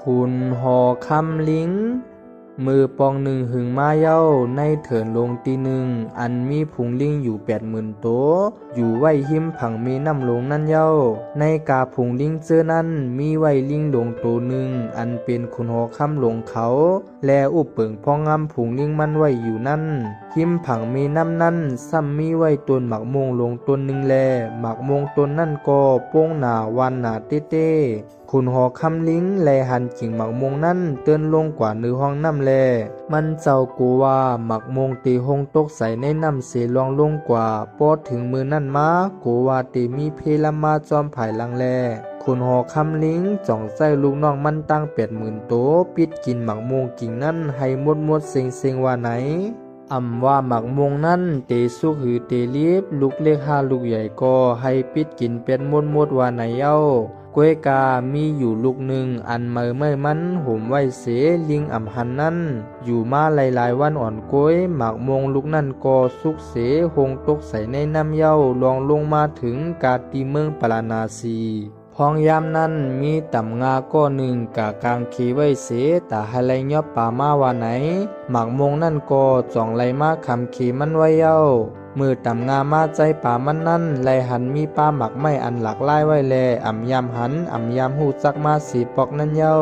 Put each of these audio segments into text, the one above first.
คุณหอคำลิงมือปองหนึ่งหึงมาเย้าในเถินลงตีหนึ่งอันมีพุงลิงอยู่80,000ตัวอยู่ไว้หิมผังมีน้ำลงนั่นเย้าในกาพุงลิงเจอนั่นมีไว้ลิงหลงตัวหนึ่งอันเป็นคุณหอคำหลงเขาและอุบเปิงพองงำพุงลิงมันไว้อยู่นั่นหิมผังมีน้ำนั่นซ้ำมีไว้ต้นหมักมงลงต้นหนึ่งแลหมักมงต้นนั่นก็โป้งหนาวันหนาเต้เต้คุณหอคำลิงแลหันกิ่งหมักมงนั่นเตือนลงกว่าเนื้อห้องน้ำแลมันเจ้ากูว่าหมักมงตีหงตกใส่ในน้ำเสียลองลงกว่าปอดถึงมือนั่นมากูว่าตีมีเพลมาจอมภายหลังแลคุณหอคำลิงจ่องใส่ลูกน้องมันตั้ง80,000ตัวปิดกินหมักมงกิ่งนั่นให้หมดเซ็งว่าไหนว่าหมักมงนั่นเตสุกหือเตลีบลูกเล็ก5ลูกใหญ่ก็ให้ปิดกินเป็นหมดว่าไหนเย้ากล้วยกามีอยู่ลูกหนึ่งอันไม่มันห่มไว้เสลิงหันนั่นอยู่มาหลายวันอ่อนกล้วยหมากมงลูกนั่นก็สุกเสหงตกใส่ในน้ำเย้าลองลงมาถึงกาตีเมืองปราณาสีพองยามนั้นมีต่ำงาก้อหนึ่งกะกลางขีไว้เสแต่ให้ไรยอบป่ามาว่าไหนหมากมงนั่นก็จ่องไรมาคำขีมันไว้เย้ามือต่ำงามาใจป่ามันนั่นไลหันมีป้าหมักไม่อันหลักไล่ไว้แลยามหันยามหูจักมาสีปอกนั่นเย้า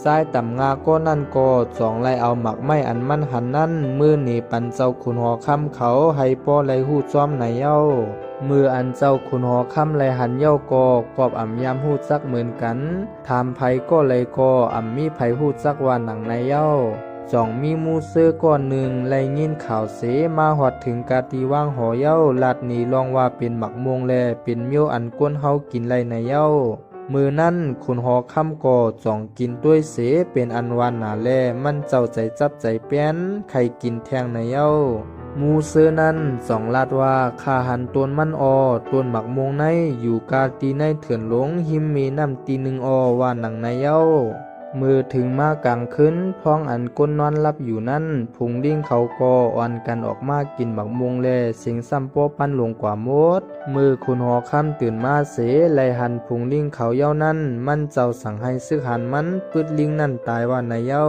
ใจต่ำงาก็นั่นก็จ่องไลเอาหมักไม่อันมันหันนั่นมือหนีปันเจ้าคุณหอคำเขาให้ป้อไลหูจ้อมไหนเย้ามืออันเจ้าคุณหอคำไลหันเย้ากอกอบยามหูจักเหมือนกันถามไผก็เลยก็มีไผหูจักว่าหนังในเย้าจ่องมีมูเซอร์ก้อนหนึ่งไล่ยินข่าวเสมาหอดถึงกาตีว่างหอเย้าลาดหนีลองว่าเป็นหมักมงแลเป็นเมียวอันก้นเฮากินไล่ในเย้ามือนั่นคุณหอคำก่อจ่องกินด้วยเสเป็นอันวานหนาแลมันเจ้าใจจับใจแป้นใครกินแทงในเย้ามูเซอร์นั้นจ่องลาดว่าข้าหันต้นมันต้นหมักมงในอยู่กาตีในเถื่อนหลงหิมมีน้ำตีหนึ่งว่าหนังในเย้ามือถึงมากลางคืนพ้องอันก้นนอนรับอยู่นั่นพุงดิ้งเขาก็อ่อนกันออกมากินหมักมงแลเสียงซ้ำโป๊ปั้นลงกว่าหมดมือคุณหอค่ำตื่นมาเสไลหันพุงดิ้งเขาเย้านั่นมันเจ้าสั่งให้ซึกหันมันปืดลิงนั่นตายว่าในเย้า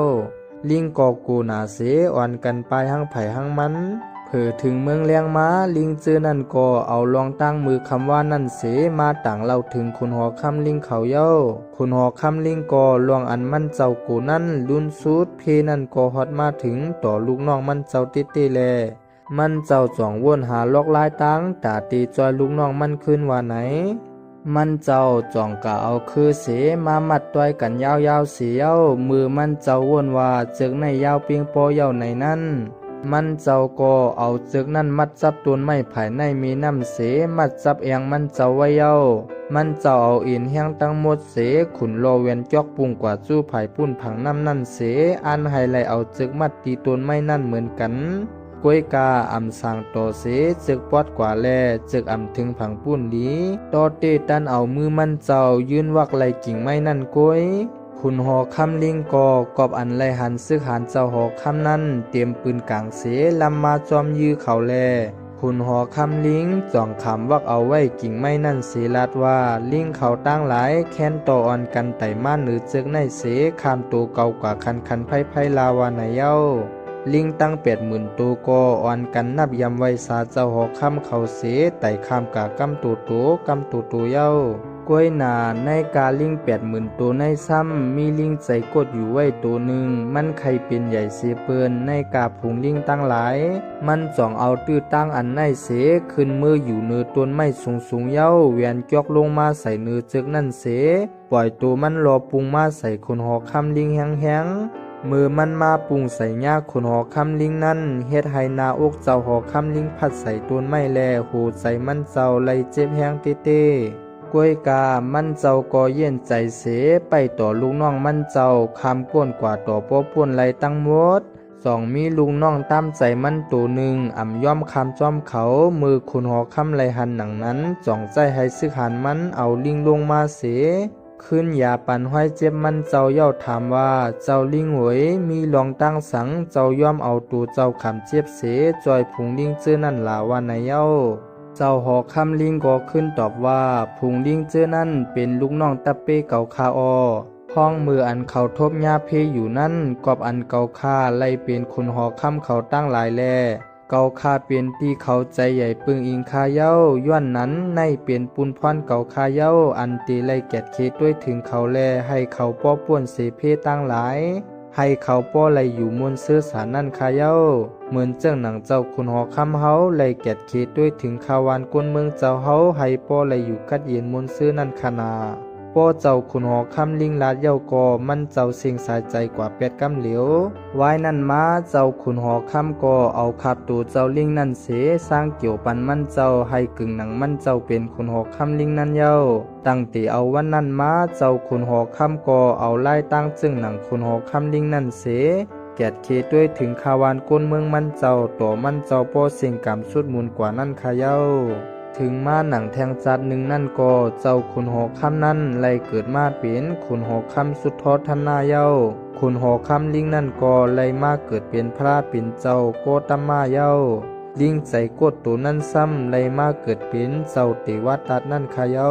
ลิงกอกูหนาเสอ่อนกันไปหั่งไผ่หั่งมันเผอถึงเมืองเลียงม้าลิงเจอนั่นก็เอาลองตั้งมือคำว่านั่นเสมาต่างเล่าถึงคุณหอคำลิงเขาเย้าคุณหอคำลิงก็ลองอันมันเจ้ากูนั่นลุนสูดเพนั่นก็ฮอดมาถึงต่อลูกน้องมันเจ้าติเตแลมันเจ้าจ่องวนหาลอกลายตังตาตีจอยลูกน้องมันขึ้นว่าไหนมันเจ้าจ่องกะเอาคือเสมามัดต้อยกันยาวๆเสียวมือมันเจ้าวนว่าจึกในยาวเปียงปอเย้าในนั้นมันเจ้าก็เอาจึกนั่นมัดจับต้นไม้ภายในมีน้ำเสมัดจับเอียงมันเจ้าไว้เย้ามันเจ้าเอาอินแห้งตั้งหมดเสขุนโลเวียนจอกปุงกว่าจู้ไผ่ปุ้นผังน้ำนั่นเสอันให้ไหลเอาจึกมัดตีต้นไม้นั่นเหมือนกันกล้วยกาสางโตเสจึกปอดกว่าแลจึกถึงผังปุ้นลีตอเตตันเอามือมันเจ้ายืนวักไหลกิ่งไม้นั่นกล้วยคุณหอคำลิงกอกอบอันไลหันซึกหันเจ้าหอคำนั้นเตรียมปืนกลางเสลำมาจอมยื้อเขาแลคุณหอคำลิงจ่องคำวักเอาไว้กิ่งไม้นั่นเสลาดว่าลิงเขาตั้งหลายแค้นต่ออ่อนกันไต่ม่านหรือจึกในเสคามตัวเก่ากว่าคันไพ่ลาวาในเย้าลิงตั้ง80,000ตัวก็อ่อนกันนับยำไว้สาเจ้าหอคำเขาเสไต่ข้ามกากำตัวเย้ากล้วยนาในกาลิง80,000ตัวในซ้ำมีลิงใจกดอยู่ไว้ตัวหนึ่งมันไข่เป็นใหญ่เสเปินในกาพุงลิงตั้งหลายมันจ่องเอาตื้อตั้งอันในเสขึ้นมืออยู่เนื้อต้นไม้สูงเย้าเวียนจอกลงมาใส่เนื้อจึกนั่นเสปล่อยตัวมันรอปุงมาใส่คนหอคำลิงแห้งมือมันมาปุงใส่ยาคนหอคำลิงนั่นเฮ็ดให้นาอกเจ้าหอคำลิงพัดใส่ต้นไม้แลโหใส่มันเจ้าไล่เจ็บแห้งเต้กล้วยกามันเจ้าก็เย็นใจเสไปต่อลูกน้องมันเจ้าคำป้วนกว่าต่อป้อป้วนไรตั้งหมดมีลูกน้องตามใจมันตัวหนึ่งย่อมคำจอมเขามือคุณหอคำไรหันหนังนั้นจ่องใจให้ซึกหันมันเอาลิงลงมาเสขึ้นยาปันห้อยเจ็บมันเจ้าเย้าถามว่าเจ้าลิงหวยมีลองตั้งสังเจ้าย่อมเอาตัวเจ้าขำเจ็บเสจอยพุงลิงเจอนั่นลาว่าในเย้าเจ้าหอคำลิงก็ขึ้นตอบว่าพุงลิงเจอนั่นเป็นลูกน้องตะเป้เก่าคา ห้องมืออันเขาทบหญ้าเพอยู่นั่นกอบอันเก่าค่าไล่เป็นคนหอค่ำเขาตั้งหลายแลเก่าค่าเป็นที่เขาใจใหญ่ปึงอิงคาเย้าย้อนนั้นในเป็นปุนพรเก่าคาเย้าอันตีไล่แกดเคด้วยถึงเขาแลให้เขาป้อป่วนเสเพตั้งหลายให้เขาป้อไล่อยู่มนซื้อสารนั่นคาเย้าเหมือนเจ้าหนังเจ้าคุณหอค่ำเฮาไล่แกดเคด้วยถึงคาวานก้นเมืองเจ้าเฮาให้ป้อไล่อยู่กัดเย็นมนซื้อนั่นคานาป้อเจ้าขุนหอคำลิงลาดเย้าก่อมันเจ้าเสียงสายใจกว่าเป็ดกำเหลียวไว้นั่นมาเจ้าขุนหอคำก่อเอาขับตูเจ้าลิงนั่นเสสร้างเกี่ยวปันมันเจ้าให้กึ่งหนังมันเจ้าเป็นขุนหอคำลิงนั่นเย้าตั้งตีเอาวันนั้นมาเจ้าขุนหอคำก่อเอาไล่ตั้งจึงหนังขุนหอคำลิงนั่นเสแกดเคด้วยถึงคาวานก้นเมืองมันเจ้าตัวมันเจ้าป้อเสียงกำสุดมุนกว่านั่นคาเย้าถึงมาหนังแทงจัดหนึ่งนั่นก็เจ้าขุนหอคำนั่นไล่เกิดมาเป็นขุนหอคำสุดทอดทันนาเย้าขุนหอคำลิงนั่นก็ไล่มาเกิดเป็นพระเป็นเจ้าโกตมาเย้าลิงใจกดตัวนั่นซ้ำไล่มาเกิดเป็นเจ้าเตวตัดนั่นคาเย้า